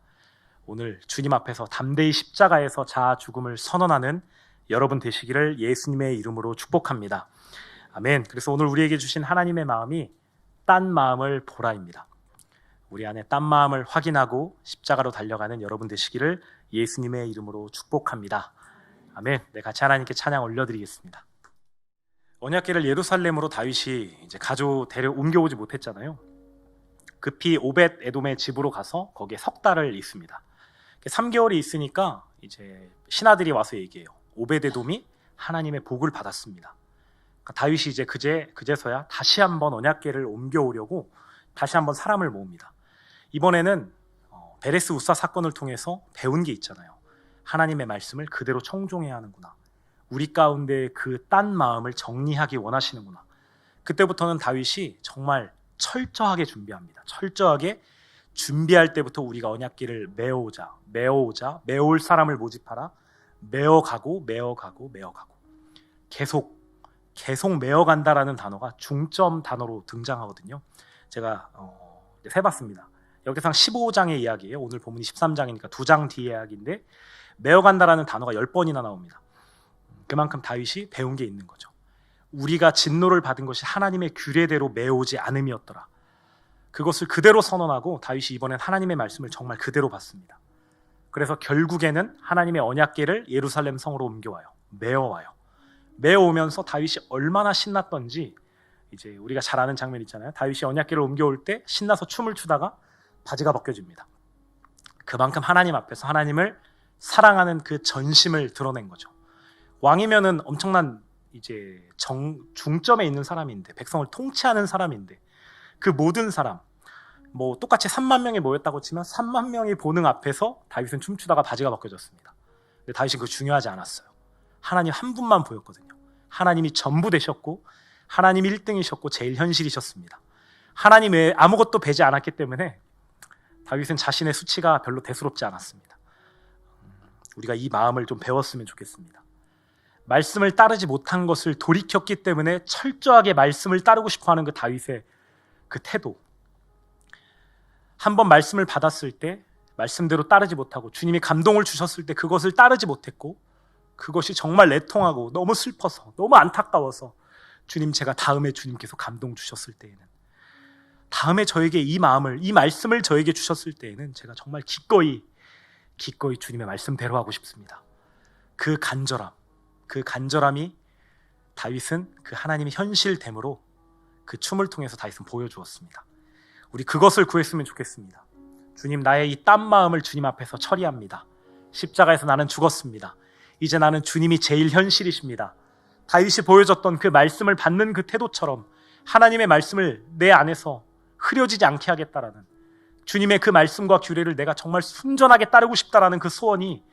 오늘 주님 앞에서 담대히 십자가에서 자아 죽음을 선언하는 여러분 되시기를 예수님의 이름으로 축복합니다. 아멘. 그래서 오늘 우리에게 주신 하나님의 마음이 딴 마음을 보라입니다. 우리 안에 딴 마음을 확인하고 십자가로 달려가는 여러분 되시기를 예수님의 이름으로 축복합니다. 아멘. 네, 같이 하나님께 찬양 올려드리겠습니다. 언약궤를 예루살렘으로 다윗이 이제 옮겨오지 못했잖아요. 급히 오벳 에돔의 집으로 가서 거기에 석 달을 있습니다. 3개월이 있으니까 이제 신하들이 와서 얘기해요. 오벳 에돔이 하나님의 복을 받았습니다. 그러니까 다윗이 이제 그제서야 다시 한번 언약궤를 옮겨오려고 다시 한번 사람을 모읍니다. 이번에는 베레스 우사 사건을 통해서 배운 게 있잖아요. 하나님의 말씀을 그대로 청종해야 하는구나. 우리 가운데 그 딴 마음을 정리하기 원하시는구나. 그때부터는 다윗이 정말 철저하게 준비합니다. 철저하게 준비할 때부터 우리가 언약궤를 메어올 사람을 모집하라. 메어가고 계속 메어간다라는 단어가 중점 단어로 등장하거든요. 제가 세봤습니다. 역대상 15장의 이야기예요. 오늘 본문이 13장이니까 2장 뒤의 이야기인데 메어간다라는 단어가 10번이나 나옵니다. 그만큼 다윗이 배운 게 있는 거죠. 우리가 진노를 받은 것이 하나님의 규례대로 메어오지 않음이었더라. 그것을 그대로 선언하고 다윗이 이번엔 하나님의 말씀을 정말 그대로 받습니다. 그래서 결국에는 하나님의 언약궤를 예루살렘 성으로 옮겨와요. 메어와요. 메어오면서 다윗이 얼마나 신났던지 이제 우리가 잘 아는 장면 있잖아요. 다윗이 언약궤를 옮겨올 때 신나서 춤을 추다가 바지가 벗겨집니다. 그만큼 하나님 앞에서 하나님을 사랑하는 그 전심을 드러낸 거죠. 왕이면은 엄청난 이제 중점에 있는 사람인데 백성을 통치하는 사람인데 그 모든 사람 뭐 똑같이 3만 명이 모였다고 치면 3만 명이 보는 앞에서 다윗은 춤추다가 바지가 벗겨졌습니다. 근데 다윗은 그거 중요하지 않았어요. 하나님 한 분만 보였거든요. 하나님이 전부 되셨고 하나님이 1등이셨고 제일 현실이셨습니다. 하나님 외에 아무것도 배지 않았기 때문에 다윗은 자신의 수치가 별로 대수롭지 않았습니다. 우리가 이 마음을 좀 배웠으면 좋겠습니다. 말씀을 따르지 못한 것을 돌이켰기 때문에 철저하게 말씀을 따르고 싶어하는 그 다윗의 그 태도. 한번 말씀을 받았을 때 말씀대로 따르지 못하고 주님이 감동을 주셨을 때 그것을 따르지 못했고 그것이 정말 애통하고 너무 슬퍼서 너무 안타까워서 주님 제가 다음에 주님께서 감동 주셨을 때에는 다음에 저에게 이 말씀을 저에게 주셨을 때에는 제가 정말 기꺼이 주님의 말씀대로 하고 싶습니다. 그 간절함이 다윗은 그 하나님의 현실됨으로 그 춤을 통해서 다윗은 보여주었습니다. 우리 그것을 구했으면 좋겠습니다. 주님 나의 이 딴 마음을 주님 앞에서 처리합니다. 십자가에서 나는 죽었습니다. 이제 나는 주님이 제일 현실이십니다. 다윗이 보여줬던 그 말씀을 받는 그 태도처럼 하나님의 말씀을 내 안에서 흐려지지 않게 하겠다라는 주님의 그 말씀과 규례를 내가 정말 순전하게 따르고 싶다라는 그 소원이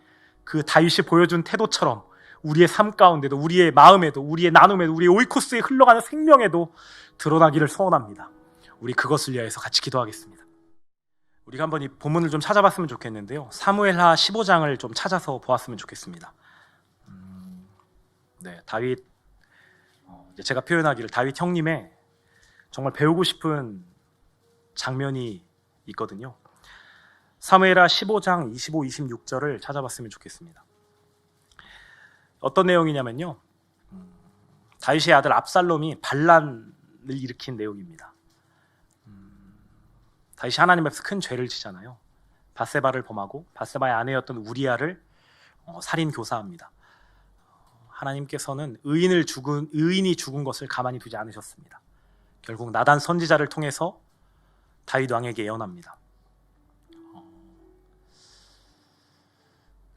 그 다윗이 보여준 태도처럼 우리의 삶 가운데도 우리의 마음에도 우리의 나눔에도 우리의 오이코스에 흘러가는 생명에도 드러나기를 소원합니다. 우리 그것을 위해서 같이 기도하겠습니다. 우리가 한번 이 본문을 좀 찾아봤으면 좋겠는데요. 사무엘하 15장을 좀 찾아서 보았으면 좋겠습니다. 네, 다윗 제가 표현하기를 다윗 형님의 정말 배우고 싶은 장면이 있거든요. 사무엘하 15장 25, 26절을 찾아봤으면 좋겠습니다. 어떤 내용이냐면요. 다윗의 아들 압살롬이 반란을 일으킨 내용입니다. 다윗이 하나님 앞에서 큰 죄를 지잖아요. 밧세바를 범하고 밧세바의 아내였던 우리아를 살인 교사합니다. 하나님께서는 의인이 죽은 것을 가만히 두지 않으셨습니다. 결국 나단 선지자를 통해서 다윗 왕에게 예언합니다.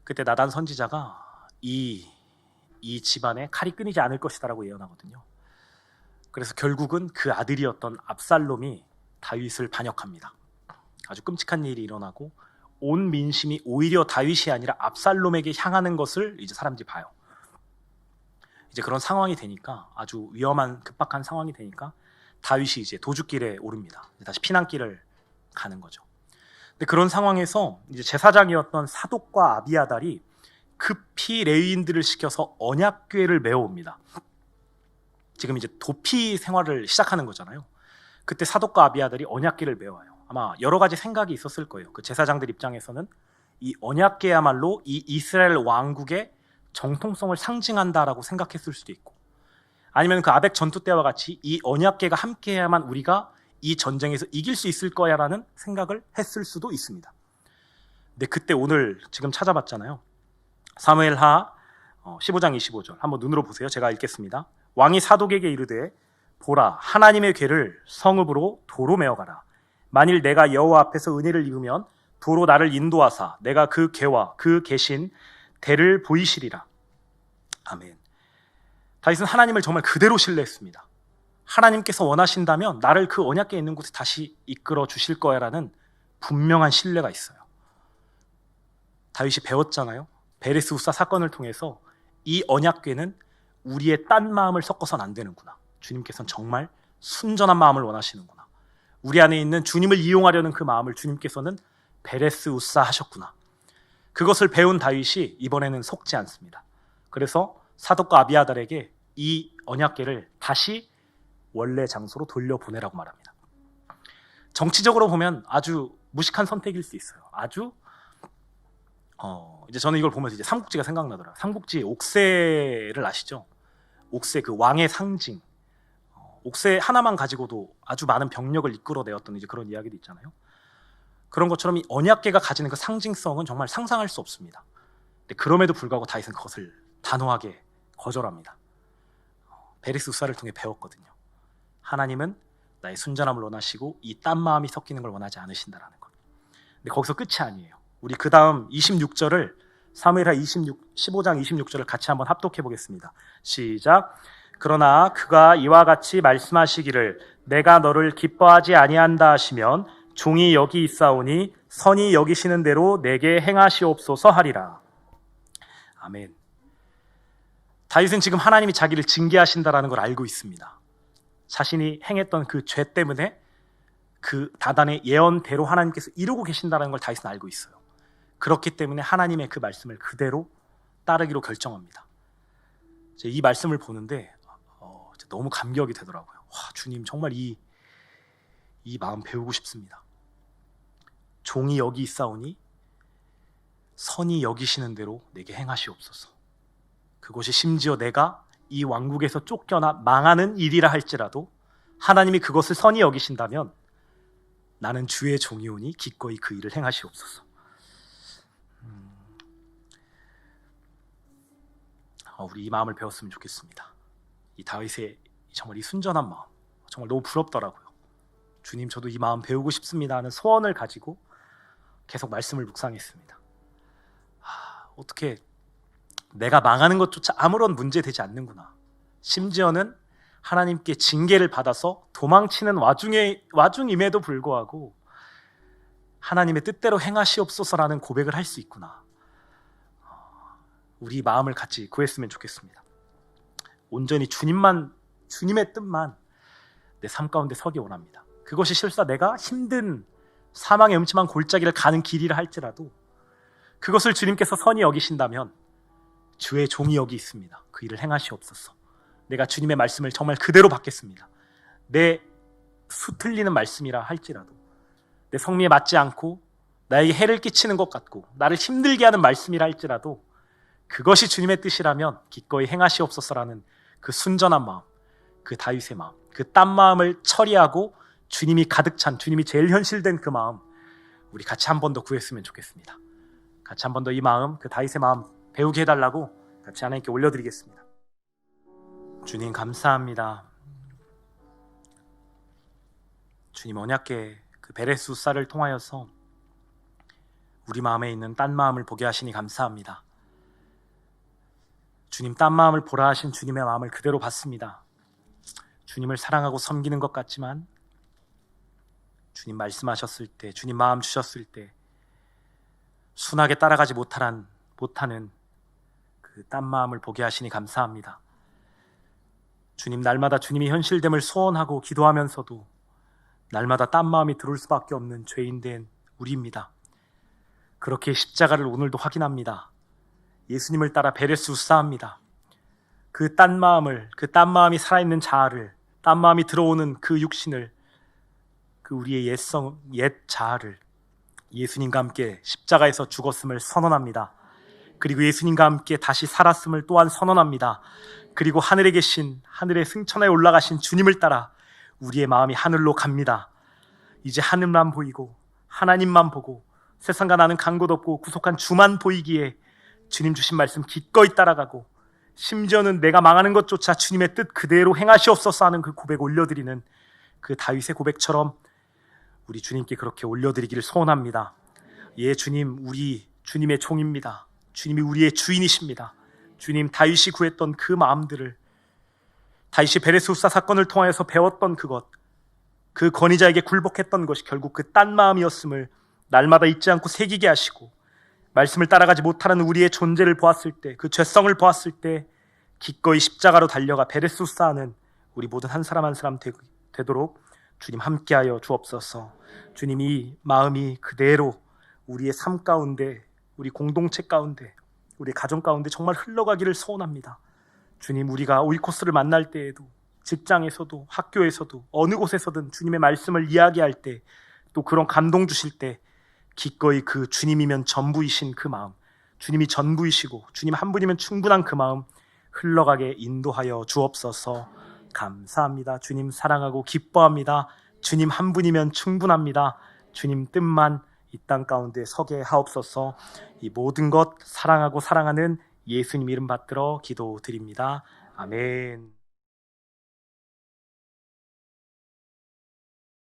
그때 나단 선지자가 이 집안에 칼이 끊이지 않을 것이다라고 예언하거든요. 그래서 결국은 그 아들이었던 압살롬이 다윗을 반역합니다. 아주 끔찍한 일이 일어나고 온 민심이 오히려 다윗이 아니라 압살롬에게 향하는 것을 이제 사람들이 봐요. 이제 그런 상황이 되니까, 아주 위험한 급박한 상황이 되니까 다윗이 이제 도주길에 오릅니다. 다시 피난길을 가는 거죠. 근데 그런 상황에서 이제 제사장이었던 사독과 아비아달이 급히 레위인들을 시켜서 언약궤를 메어옵니다. 지금 이제 도피 생활을 시작하는 거잖아요. 그때 사독과 아비아달이 언약궤를 메어와요. 아마 여러 가지 생각이 있었을 거예요. 그 제사장들 입장에서는 이 언약궤야말로 이 이스라엘 왕국의 정통성을 상징한다라고 생각했을 수도 있고, 아니면 그 아벡 전투 때와 같이 이 언약궤가 함께해야만 우리가 이 전쟁에서 이길 수 있을 거야라는 생각을 했을 수도 있습니다. 근데 그때 오늘 지금 찾아봤잖아요. 사무엘하 15장 25절 한번 눈으로 보세요. 제가 읽겠습니다. 왕이 사독에게 이르되 보라, 하나님의 궤를 성읍으로 도로 메어가라. 만일 내가 여호와 앞에서 은혜를 입으면 도로 나를 인도하사 내가 그 궤와 그 계신 대를 보이시리라. 아멘. 다윗은 하나님을 정말 그대로 신뢰했습니다. 하나님께서 원하신다면 나를 그 언약궤에 있는 곳에 다시 이끌어 주실 거야라는 분명한 신뢰가 있어요. 다윗이 배웠잖아요. 베레스 우사 사건을 통해서 이 언약궤는 우리의 딴 마음을 섞어서는 안 되는구나. 주님께서는 정말 순전한 마음을 원하시는구나. 우리 안에 있는 주님을 이용하려는 그 마음을 주님께서는 베레스 우사 하셨구나. 그것을 배운 다윗이 이번에는 속지 않습니다. 그래서 사독과 아비아달에게 이 언약궤를 다시 원래 장소로 돌려보내라고 말합니다. 정치적으로 보면 아주 무식한 선택일 수 있어요. 아주 이제 저는 이걸 보면서 이제 삼국지가 생각나더라고요. 삼국지 옥새를 아시죠? 옥새, 그 왕의 상징. 옥새 하나만 가지고도 아주 많은 병력을 이끌어내었던 이제 그런 이야기도 있잖아요. 그런 것처럼 이 언약궤가 가지는 그 상징성은 정말 상상할 수 없습니다. 근데 그럼에도 불구하고 다윗은 그것을 단호하게 거절합니다. 베레스 우사를 통해 배웠거든요. 하나님은 나의 순전함을 원하시고 이 딴 마음이 섞이는 걸 원하지 않으신다라는 것. 근데 거기서 끝이 아니에요. 우리 그 다음 26절을 사무엘하 15장 26절을 같이 한번 합독해 보겠습니다. 시작. 그러나 그가 이와 같이 말씀하시기를 내가 너를 기뻐하지 아니한다 하시면 종이 여기 있사오니 선히 여기시는 대로 내게 행하시옵소서 하리라. 아멘. 다윗은 지금 하나님이 자기를 징계하신다라는 걸 알고 있습니다. 자신이 행했던 그 죄 때문에 그 다단의 예언대로 하나님께서 이루고 계신다는 걸 다윗은 알고 있어요. 그렇기 때문에 하나님의 그 말씀을 그대로 따르기로 결정합니다. 이 말씀을 보는데 너무 감격이 되더라고요. 와, 주님 정말 이 마음 배우고 싶습니다. 종이 여기 있사오니 선이 여기시는 대로 내게 행하시옵소서. 그것이 심지어 내가 이 왕국에서 쫓겨나 망하는 일이라 할지라도 하나님이 그것을 선히 여기신다면 나는 주의 종이오니 기꺼이 그 일을 행하시옵소서. 우리 이 마음을 배웠으면 좋겠습니다. 이 다윗의 정말 이 순전한 마음 정말 너무 부럽더라고요. 주님, 저도 이 마음 배우고 싶습니다 하는 소원을 가지고 계속 말씀을 묵상했습니다. 어떻게 내가 망하는 것조차 아무런 문제 되지 않는구나. 심지어는 하나님께 징계를 받아서 도망치는 와중임에도 불구하고 하나님의 뜻대로 행하시옵소서라는 고백을 할 수 있구나. 우리 마음을 같이 구했으면 좋겠습니다. 온전히 주님의 뜻만 내 삶 가운데 서기 원합니다. 그것이 실사 내가 힘든 사망의 음침한 골짜기를 가는 길이라 할지라도 그것을 주님께서 선히 여기신다면 주의 종이 여기 있습니다. 그 일을 행하시옵소서. 내가 주님의 말씀을 정말 그대로 받겠습니다. 내 수틀리는 말씀이라 할지라도 내 성미에 맞지 않고 나에게 해를 끼치는 것 같고 나를 힘들게 하는 말씀이라 할지라도 그것이 주님의 뜻이라면 기꺼이 행하시옵소서라는 그 순전한 마음, 그 다윗의 마음, 그 딴 마음을 처리하고 주님이 가득 찬, 주님이 제일 현실된 그 마음 우리 같이 한 번 더 구했으면 좋겠습니다. 같이 한 번 더 이 마음, 그 다윗의 마음 배우게 해달라고 같이 하나님께 올려드리겠습니다. 주님 감사합니다. 주님 언약궤 그 베레스 쌀을 통하여서 우리 마음에 있는 딴 마음을 보게 하시니 감사합니다. 주님 딴 마음을 보라 하신 주님의 마음을 그대로 받습니다. 주님을 사랑하고 섬기는 것 같지만 주님 말씀하셨을 때, 주님 마음 주셨을 때 순하게 따라가지 못하는 그 딴 마음을 보게 하시니 감사합니다. 주님 날마다 주님이 현실됨을 소원하고 기도하면서도 날마다 딴 마음이 들어올 수밖에 없는 죄인된 우리입니다. 그렇게 십자가를 오늘도 확인합니다. 예수님을 따라 베레스 우사합니다. 그 딴 마음이 살아있는 자아를, 딴 마음이 들어오는 그 육신을, 그 우리의 옛 자아를 예수님과 함께 십자가에서 죽었음을 선언합니다. 그리고 예수님과 함께 다시 살았음을 또한 선언합니다. 그리고 하늘에 계신, 하늘의 승천에 올라가신 주님을 따라 우리의 마음이 하늘로 갑니다. 이제 하늘만 보이고 하나님만 보고 세상과 나는 간 곳 없고 구속한 주만 보이기에 주님 주신 말씀 기꺼이 따라가고 심지어는 내가 망하는 것조차 주님의 뜻 그대로 행하시옵소서 하는 그 고백 올려드리는 그 다윗의 고백처럼 우리 주님께 그렇게 올려드리기를 소원합니다. 예, 주님, 우리 주님의 종입니다. 주님이 우리의 주인이십니다. 주님, 다윗이 구했던 그 마음들을, 다윗이 베레스 우사 사건을 통하여서 배웠던 그것, 그 권위자에게 굴복했던 것이 결국 그 딴 마음이었음을 날마다 잊지 않고 새기게 하시고, 말씀을 따라가지 못하는 우리의 존재를 보았을 때, 그 죄성을 보았을 때 기꺼이 십자가로 달려가 베레스 우사하는 우리 모든 한 사람 한 사람 되도록 주님 함께하여 주옵소서. 주님, 이 마음이 그대로 우리의 삶 가운데, 우리 공동체 가운데, 우리 가정 가운데 정말 흘러가기를 소원합니다. 주님, 우리가 오이코스를 만날 때에도, 직장에서도, 학교에서도, 어느 곳에서든 주님의 말씀을 이야기할 때, 또 그런 감동 주실 때 기꺼이 그 주님이면 전부이신 그 마음, 주님이 전부이시고 주님 한 분이면 충분한 그 마음 흘러가게 인도하여 주옵소서. 감사합니다. 주님 사랑하고 기뻐합니다. 주님 한 분이면 충분합니다. 주님 뜻만 이 땅 가운데 서게 하옵소서. 이 모든 것 사랑하고 사랑하는 예수님 이름 받들어 기도드립니다. 아멘.